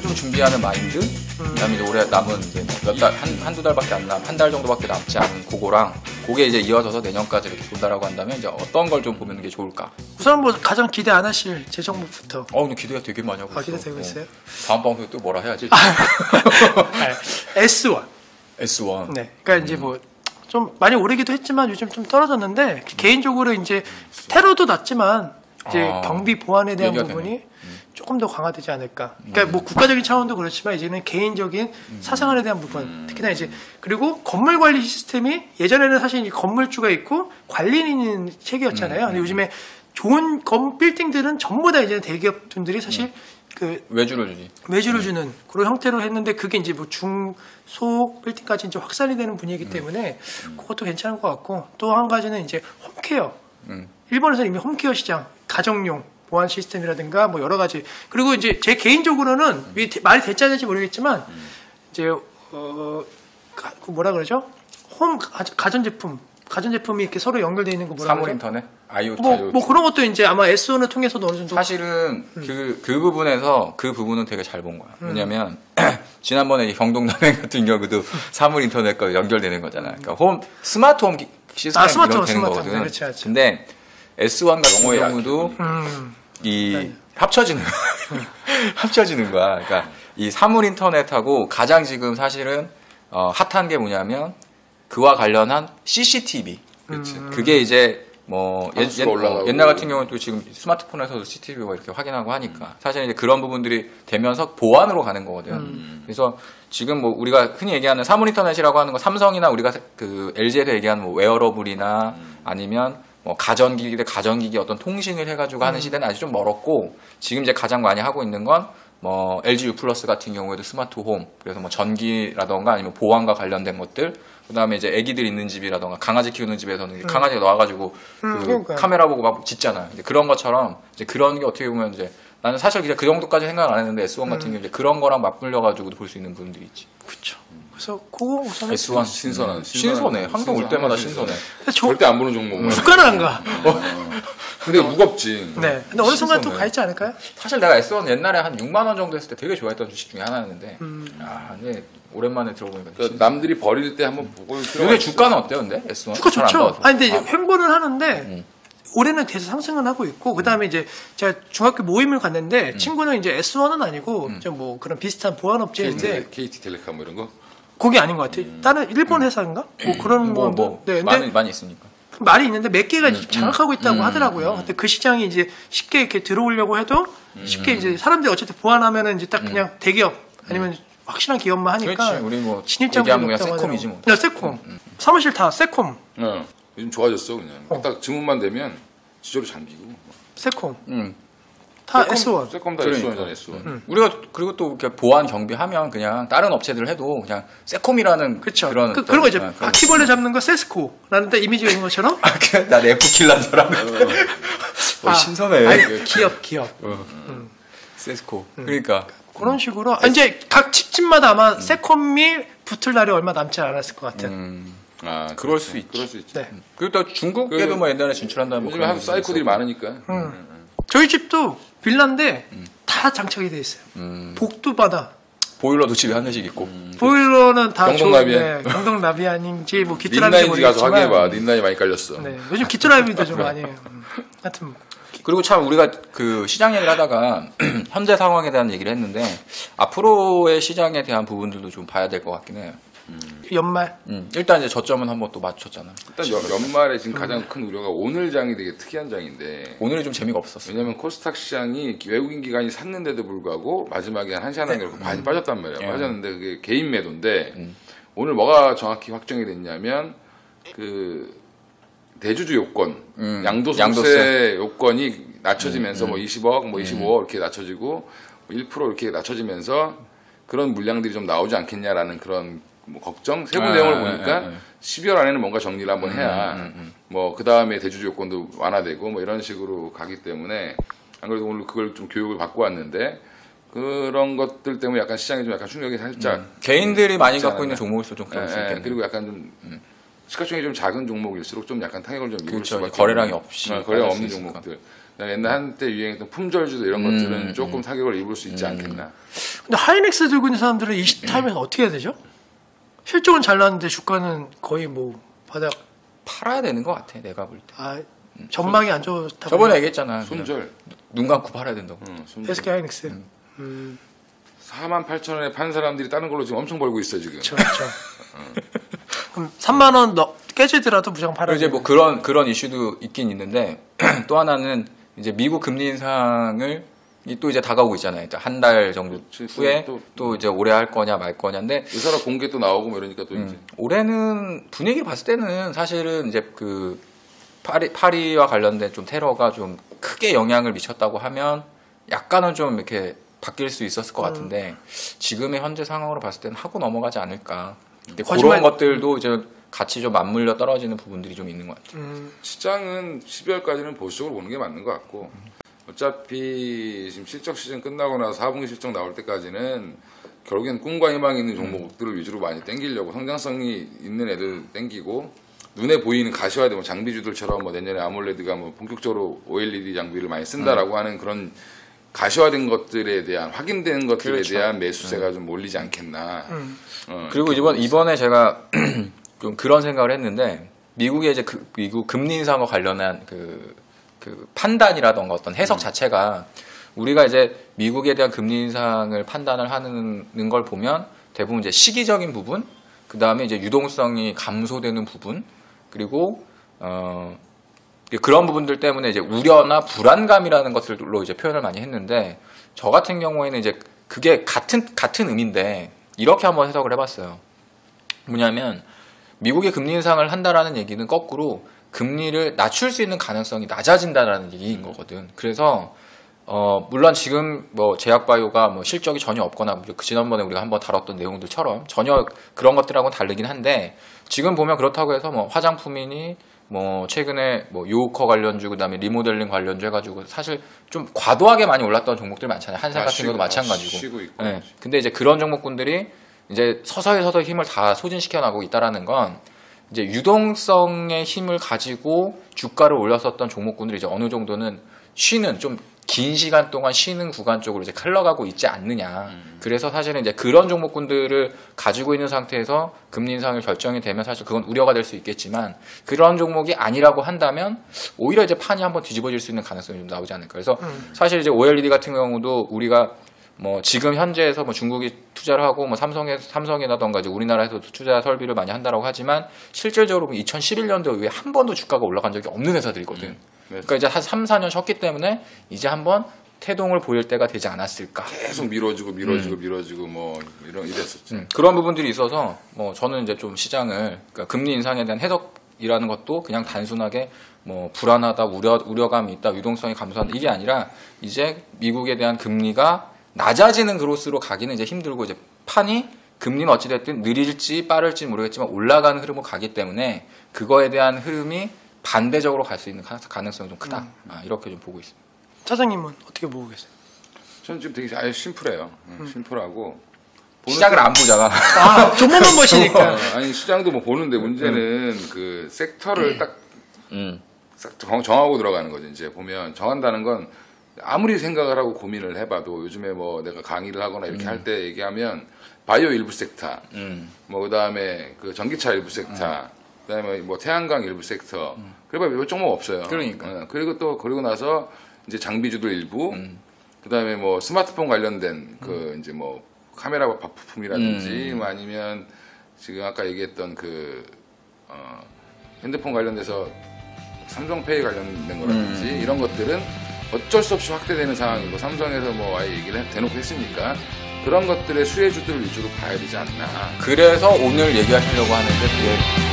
대충 준비하는 마인드, 그다음에 이제 올해 남은 이제 한두 달밖에 안 한 달 정도밖에 남지 않은 그거랑 그게 이제 이어져서 내년까지 이렇게 본다라고 한다면 이제 어떤 걸 좀 보는 게 좋을까? 우선 뭐 가장 기대 안 하실 재정부부터. 근데 기대가 되게 많이 하고 있어. 기대되고 있어요? 다음 방송에 또 뭐라 해야지? S1. S1. 네. 그러니까 이제 뭐 좀 많이 오르기도 했지만 요즘 좀 떨어졌는데 개인적으로 이제 테러도 낮지만 이제 경비 보안에 대한 부분이 조금 더 강화되지 않을까. 그러니까 뭐 국가적인 차원도 그렇지만 이제는 개인적인 사생활에 대한 부분, 특히나 이제 그리고 건물 관리 시스템이 예전에는 사실 건물주가 있고 관리인은 체계였잖아요. 근데 요즘에 좋은 빌딩들은 전부 다 이제 대기업분들이 사실 그 외주를 주는 그런 형태로 했는데 그게 이제 뭐 중소 빌딩까지 이제 확산이 되는 분위기이기 때문에 그것도 괜찮은 것 같고 또 한 가지는 이제 홈케어. 일본에서 이미 홈케어 시장, 가정용 보안 시스템이라든가 뭐 여러 가지 그리고 이제 제 개인적으로는 말이 될지 안 될지 모르겠지만 이제 그 뭐라 그러죠? 가전제품이 이렇게 서로 연결되어 있는 거 뭐라 그러죠? 사물 인터넷? IoT. 뭐 그런 것도 이제 아마 S1을 통해서도 어느 정도 사실은 그 부분에서 그 부분은 되게 잘 본 거야. 왜냐면 지난번에 경동남행 같은 경우도 사물 인터넷과 연결되는 거잖아. 그러니까 스마트 홈 시스템이 연결되는 거거든. 네, 그렇지. 근데 S1 같은 경우도 합쳐지는 거야. 그러니까 이 사물 인터넷하고 가장 지금 사실은 핫한 게 뭐냐면 그와 관련한 CCTV. 그게 이제 뭐 옛날 같은 경우는 또 지금 스마트폰에서도 CCTV가 이렇게 확인하고 하니까 사실 이제 그런 부분들이 되면서 보안으로 가는 거거든. 그래서 지금 뭐 우리가 흔히 얘기하는 사물 인터넷이라고 하는 거 삼성이나 우리가 그 LG에서 얘기하는 뭐 웨어러블이나 아니면 뭐 가전기기 대 가전기기 어떤 통신을 해가지고 하는 시대는 아직 좀 멀었고 지금 이제 가장 많이 하고 있는 건 뭐 LG U 플러스 같은 경우에도 스마트 홈 그래서 뭐 전기라던가 아니면 보안과 관련된 것들 그다음에 이제 애기들 있는 집이라던가 강아지 키우는 집에서는 강아지가 나와가지고 그 카메라 보고 막 짖잖아요. 이제 그런 것처럼 이제 그런 게 어떻게 보면 이제 나는 사실 그냥 그 정도까지 생각 안 했는데 S1 같은 경우 이제 그런 거랑 맞물려가지고도 볼 수 있는 부분들이 있지. 그렇죠. 그래서 그거 우선 S1 신선해. 항상 올 때마다 신선해. 절대 안 보는 종목은. 주가는 안 가. 근데 무겁지. 네. 근데 어느 순간 또 가 있지 않을까요? 사실 내가 S1 옛날에 한 6만 원 정도 했을 때 되게 좋아했던 주식 중에 하나였는데, 근데 오랜만에 들어보니까. 그러니까 남들이 버릴 때 한번 보고. 요새 주가는 어때요, 근데 S1? 주가 좋죠. 근데 이제 횡보는 하는데. 올해는 계속 상승은 하고 있고 그다음에 이제 제가 중학교 모임을 갔는데 친구는 이제 S1은 아니고 좀 뭐 그런 비슷한 보안 업체인데 KT텔레콤 뭐 이런 거? 거기 아닌 것 같아요. 다른 일본 회사인가? 뭐 그런 거. 네, 많이 있으니까. 말이 있는데 몇 개가 장악하고 있다고 하더라고요. 근데 그 시장이 이제 쉽게 이렇게 들어오려고 해도 쉽게 이제 사람들이 어쨌든 보안하면은 이제 딱 그냥 대기업 아니면 확실한 기업만 하니까. 그렇지. 우리 뭐 진입장벽이 그냥 세콤이지 뭐. 네, 세콤. 사무실 다 세콤. 요즘 좋아졌어 그냥. 딱 주문만 되면 지저로 잠기고. 세콤. 다 S1. 세콤 다 S1이잖아 S1. 우리가 그리고 또 이렇게 보안 경비하면 그냥 다른 업체들 해도 그냥 세콤이라는 그런 그런 거 이제 바퀴벌레 잡는 거 세스코라는 이미지가 있는 것처럼. 난 F킬란 줄 알았는데. 신선해. 기업. 세스코. 그러니까 그런 식으로 이제 각 집집마다 아마 세콤이 붙을 날이 얼마 남지 않았을 것 같은. 그럴 수 있지. 네. 그리고 또 중국에도 뭐 옛날에 진출한다는 요즘 한국 사이코들이 많으니까. 저희 집도 빌라인데 다 장착이 돼 있어요. 복도 받아. 보일러도 집에 한 대씩 있고. 보일러는 다 경동나비야. 경동나비아닌지 뭐 기트라비인지 린라인지 가서 확인해봐. 린라인 많이 깔렸어. 네. 요즘 기트라비도 좀 많이 해요. 하여튼. 그리고 참 우리가 그 시장 얘기를 하다가 현재 상황에 대한 얘기를 했는데 앞으로의 시장에 대한 부분들도 좀 봐야 될 것 같긴 해요. 연말. 일단 이제 저점은 한번 또 맞췄잖아. 일단 연말에 지금 가장 큰 우려가 오늘 장이 되게 특이한 장인데 오늘이 좀 재미가 없었어. 왜냐면 코스닥 시장이 외국인 기관이 샀는데도 불구하고 마지막에 한 시 하나 이렇게 많이 빠졌단 말이야. 빠졌는데 그게 개인 매도인데 오늘 뭐가 정확히 확정이 됐냐면 그 대주주 요건, 양도소득세 요건이 낮춰지면서 뭐 20억, 뭐 25억 이렇게 낮춰지고 1% 이렇게 낮춰지면서 그런 물량들이 좀 나오지 않겠냐라는 그런 뭐 걱정, 세부 내용을 보니까 12월 안에는 뭔가 정리를 한번 해야 뭐 그 다음에 대주주 요건도 완화되고 뭐 이런 식으로 가기 때문에 안 그래도 오늘 그걸 좀 교육을 받고 왔는데 그런 것들 때문에 약간 시장이 좀 약간 충격이 살짝 개인들이 많이 갖고 있는 종목일수록 좀 그럴 수 있겠네. 그리고 약간 좀 시가총액이 좀 작은 종목일수록 좀 약간 타격을 좀 입을 그렇죠. 수밖에 거래량이 없이 거래가 없는 종목들. 옛날 한때 유행했던 품절주도 이런 것들은 조금 타격을 입을 수 있지 않겠나. 근데 하이닉스 들고 있는 사람들은 이 타임에서 어떻게 해야 되죠? 실적은 잘 나왔는데 주가는 거의 뭐 바닥. 팔아야 되는 것 같아. 내가 볼 때. 아, 전망이 안 좋다. 저번에 얘기했잖아. 손절. 눈 감고 팔아야 된다고. 손절. SK 하이닉스. 48,000원에 판 사람들이 다른 걸로 지금 엄청 벌고 있어 지금. 그렇죠. 그럼 3만 원 깨지더라도 무조건 팔아야 이제 뭐 그런 이슈도 있긴 있는데 또 하나는 이제 미국 금리 인상을 또 이제 다가오고 있잖아요. 한 달 정도 후에 또 이제 올해 할 거냐 말 거냐인데 의사라 공개 또 나오고 뭐 이러니까 또 이제 올해는 분위기 봤을 때는 사실은 이제 그 파리와 관련된 좀 테러가 좀 크게 영향을 미쳤다고 하면 약간은 좀 이렇게 바뀔 수 있었을 것 같은데 지금의 현재 상황으로 봤을 때는 하고 넘어가지 않을까. 근데 그런 것들도 이제 같이 좀 맞물려 떨어지는 부분들이 좀 있는 것 같아요. 시장은 12월까지는 보수적으로 보는 게 맞는 것 같고 어차피 지금 실적 시즌 끝나고 나서 4분기 실적 나올 때까지는 결국엔 꿈과 희망이 있는 종목들을 위주로 많이 땡기려고 성장성이 있는 애들 땡기고 눈에 보이는 가시화된 장비주들처럼 뭐 내년에 아몰레드가 뭐 본격적으로 OLED 장비를 많이 쓴다라고 하는 그런 가시화된 것들에 대한 확인된 것들에 그렇죠. 대한 매수세가 좀 몰리지 않겠나. 그리고 이번에 제가 좀 그런 생각을 했는데 미국의 이제 미국 금리 인상과 관련한 그 판단이라던가 어떤 해석 자체가 우리가 이제 미국에 대한 금리 인상을 판단을 하는 걸 보면 대부분 이제 시기적인 부분, 그 다음에 이제 유동성이 감소되는 부분, 그리고 그런 부분들 때문에 이제 우려나 불안감이라는 것들로 이제 표현을 많이 했는데 저 같은 경우에는 이제 그게 같은 의미인데 이렇게 한번 해석을 해봤어요. 뭐냐면 미국의 금리 인상을 한다라는 얘기는 거꾸로 금리를 낮출 수 있는 가능성이 낮아진다라는 얘기인 거거든. 그래서 물론 지금 뭐 제약바이오가 뭐 실적이 전혀 없거나 지난번에 우리가 한번 다뤘던 내용들처럼 전혀 그런 것들하고는 다르긴 한데 지금 보면 그렇다고 해서 뭐 화장품이니 뭐 최근에 뭐 요커 관련주 그다음에 리모델링 관련주 해가지고 사실 좀 과도하게 많이 올랐던 종목들 많잖아요. 한살 같은 경우도 마찬가지고. 쉬고 있고. 네. 근데 이제 그런 종목군들이 이제 서서히 힘을 다 소진시켜 나가고 있다라는 건 이제 유동성의 힘을 가지고 주가를 올렸었던 종목군들이 이제 어느 정도는 쉬는 좀 긴 시간 동안 쉬는 구간 쪽으로 이제 흘러가고 있지 않느냐. 그래서 사실은 이제 그런 종목군들을 가지고 있는 상태에서 금리 인상이 결정이 되면 사실 그건 우려가 될 수 있겠지만 그런 종목이 아니라고 한다면 오히려 이제 판이 한번 뒤집어질 수 있는 가능성이 좀 나오지 않을까. 그래서 사실 이제 OLED 같은 경우도 우리가 뭐 지금 현재에서 뭐 중국이 투자를 하고 뭐 삼성이라던가 이제 우리나라에서도 투자 설비를 많이 한다라고 하지만 실질적으로 2011년도 이후에 한 번도 주가가 올라간 적이 없는 회사들이거든. 그러니까 이제 한 3, 4년 쉬었기 때문에 이제 한번 태동을 보일 때가 되지 않았을까. 계속 미뤄지고 뭐 이랬었죠. 그런 부분들이 있어서 뭐 저는 이제 좀 시장을 그러니까 금리 인상에 대한 해석이라는 것도 그냥 단순하게 뭐 불안하다, 우려감이 있다, 유동성이 감소한다 이게 아니라 이제 미국에 대한 금리가 낮아지는 그로스로 가기는 이제 힘들고 이제 판이 금리는 어찌됐든 느릴지 빠를지 모르겠지만 올라가는 흐름으로 가기 때문에 그거에 대한 흐름이 반대적으로 갈 수 있는 가능성이 좀 크다. 이렇게 좀 보고 있습니다. 차장님은 어떻게 보고 계세요? 저는 지금 되게 아예 심플해요. 심플하고 시장을 안 보잖아. 종목만 보시니까. 아니 시장도 뭐 보는데 문제는 그 섹터를 딱 정하고 들어가는 거죠. 이제 보면 정한다는 건 아무리 생각을 하고 고민을 해봐도 요즘에 뭐 내가 강의를 하거나 이렇게 할 때 얘기하면 바이오 일부 섹터, 뭐 그다음에 그 전기차 일부 섹터, 그다음에 뭐 태양광 일부 섹터, 그래봐 몇 종목 없어요. 그러니까. 그리고 나서 이제 장비주도 일부, 그다음에 뭐 스마트폰 관련된 그 이제 뭐 카메라 부품이라든지 뭐 아니면 지금 아까 얘기했던 그 핸드폰 관련돼서 삼성페이 관련된 거라든지 이런 것들은 어쩔 수 없이 확대되는 상황이고 삼성에서 뭐 아예 얘기를 대놓고 했으니까 그런 것들의 수혜주들을 위주로 봐야 되지 않나. 그래서 오늘 얘기하시려고 하는데 그게